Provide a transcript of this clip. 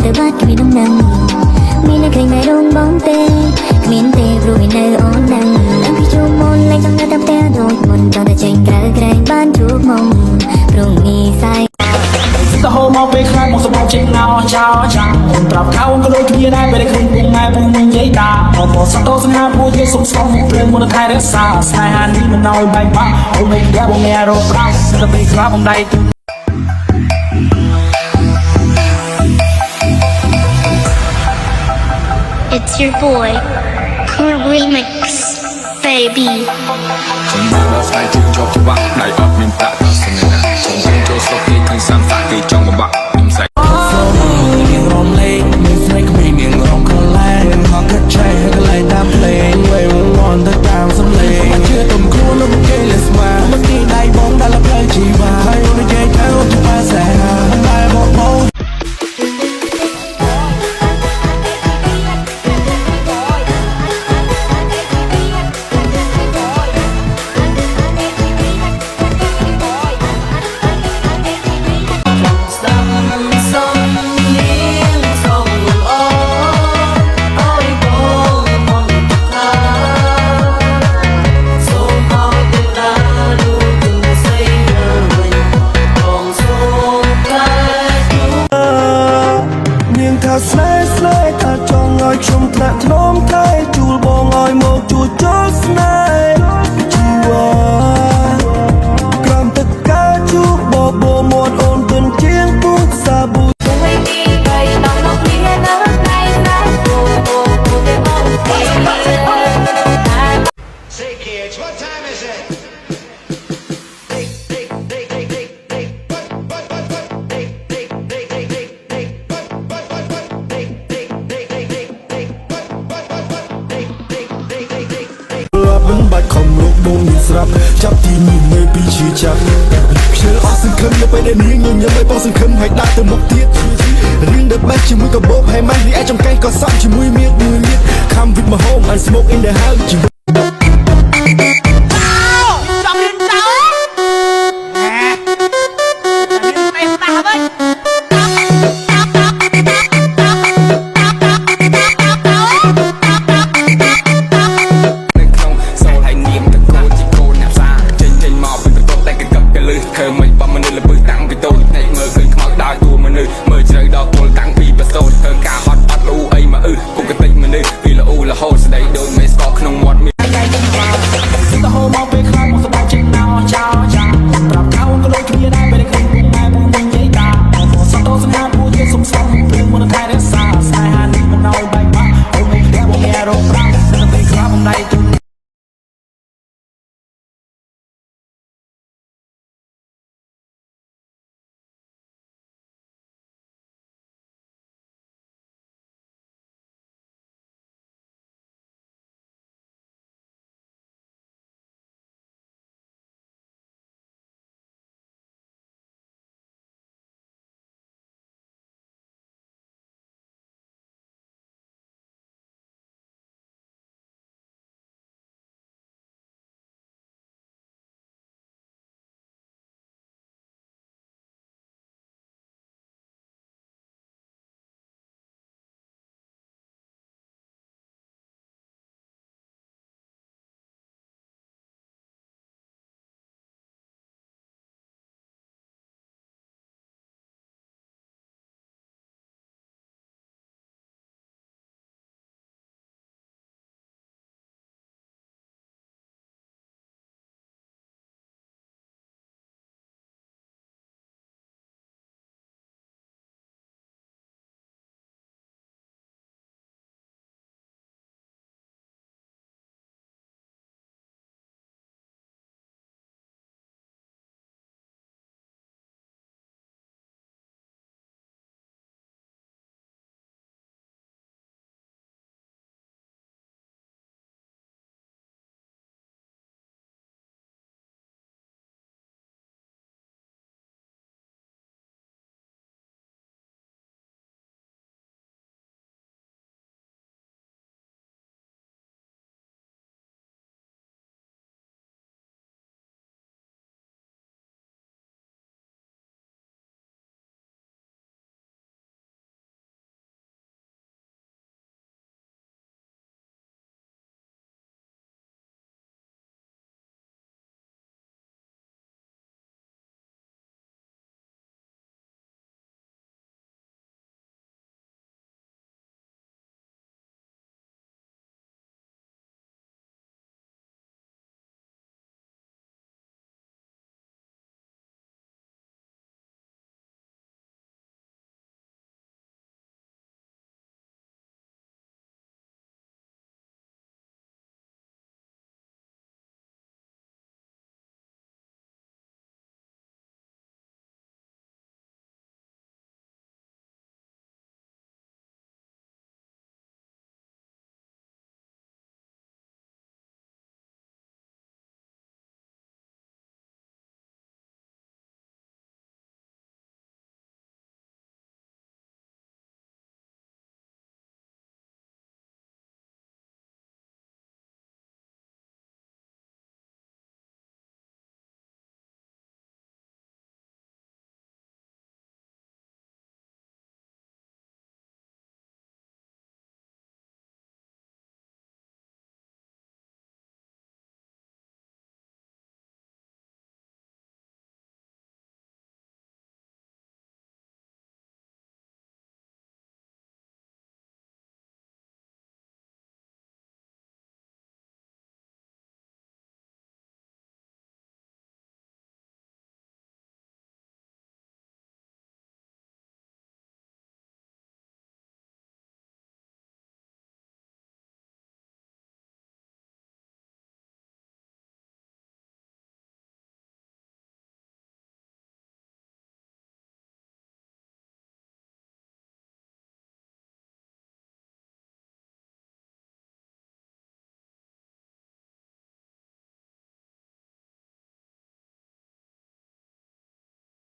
ទៅបាត់គ្មានដំណឹងមានតែឃើញតែរងបងទេគ្មានទេព្រោះមាននៅអូននឹងឡើងពីជួបមុនឡើងចង់នៅតែផ្ទះដូចមុនចង់តែចេញក្រៅក្រែងបានជួបមុំព្រងនេះសាយទៅហូរមកពេលខ្លាចមកសម្រាប់ចេញណោចោចាំប្រាប់កៅក៏ដូចគ្នាដែរពេលឃើញពុកម៉ែពុកមិញនិយាយតាអត់សន្តោសង្ហាពួយយើងសុំស្គមព្រមមុនថែរក្សាស្នេហានេះមិនឲ្យបែកបាក់អូនមិនយ៉ាបងអ្នករកប្រាក់ទៅពេលខ្លាបងដៃទូ It's your boy, Cool Remix, baby. ខ្ញុំមកស្អែកជួបជាប់ច្បាស់ដៃអត់មានប្រាក់ទៅស្នេហាខ្ញុំចូលស្រុកគេឃើញសាំសាក់គេចង់បបាក់ខ្ញុំស្អែកមានរំលែងមានស្នេហ៍គ្មានមានរំខលែងហត់កាត់ឆែកន្លែងតាមភ្លេងវេវវ័នទៅតាមសំឡេងជឿទុំខ្លួនលោកគេលេស្មាមកទីដៃបងដល់ផ្លូវជីវ៉ាហើយនិយាយទៅទៅប៉ាសាតែបងបង ស្នេហ៍ស្នេហ៍ថាចង់ឲ្យខ្ញុំថ្នាក់ធ្នមថែជួលបងឲ្យមកជួចចូលស្នេហ៍ជីវ៉ាក្រំទឹកការជួបបបោមាត់អូនទន់ជាងពុកសាប៊ូមួយទីបីដល់នោះគ្នានៅថ្ងៃណាអូអូអូទេអូទេ Say kids, what time is it? Bên bạch không lúc bông nhìn srap chắp thì nhìn mê pi chi chắp Khi ở sân khâm nhớ bay đến hiên nhớ bay bao sân khâm hãy đã từ một tiết riêng đợt bách chỉ mũi cả bốp hay mang đi ai trong cây có sẵn chỉ mũi miết come with my home and smoke in the house chỉ Hãy subscribe cho kênh Ghiền Mì Gõ để không bỏ lỡ những video hấp dẫn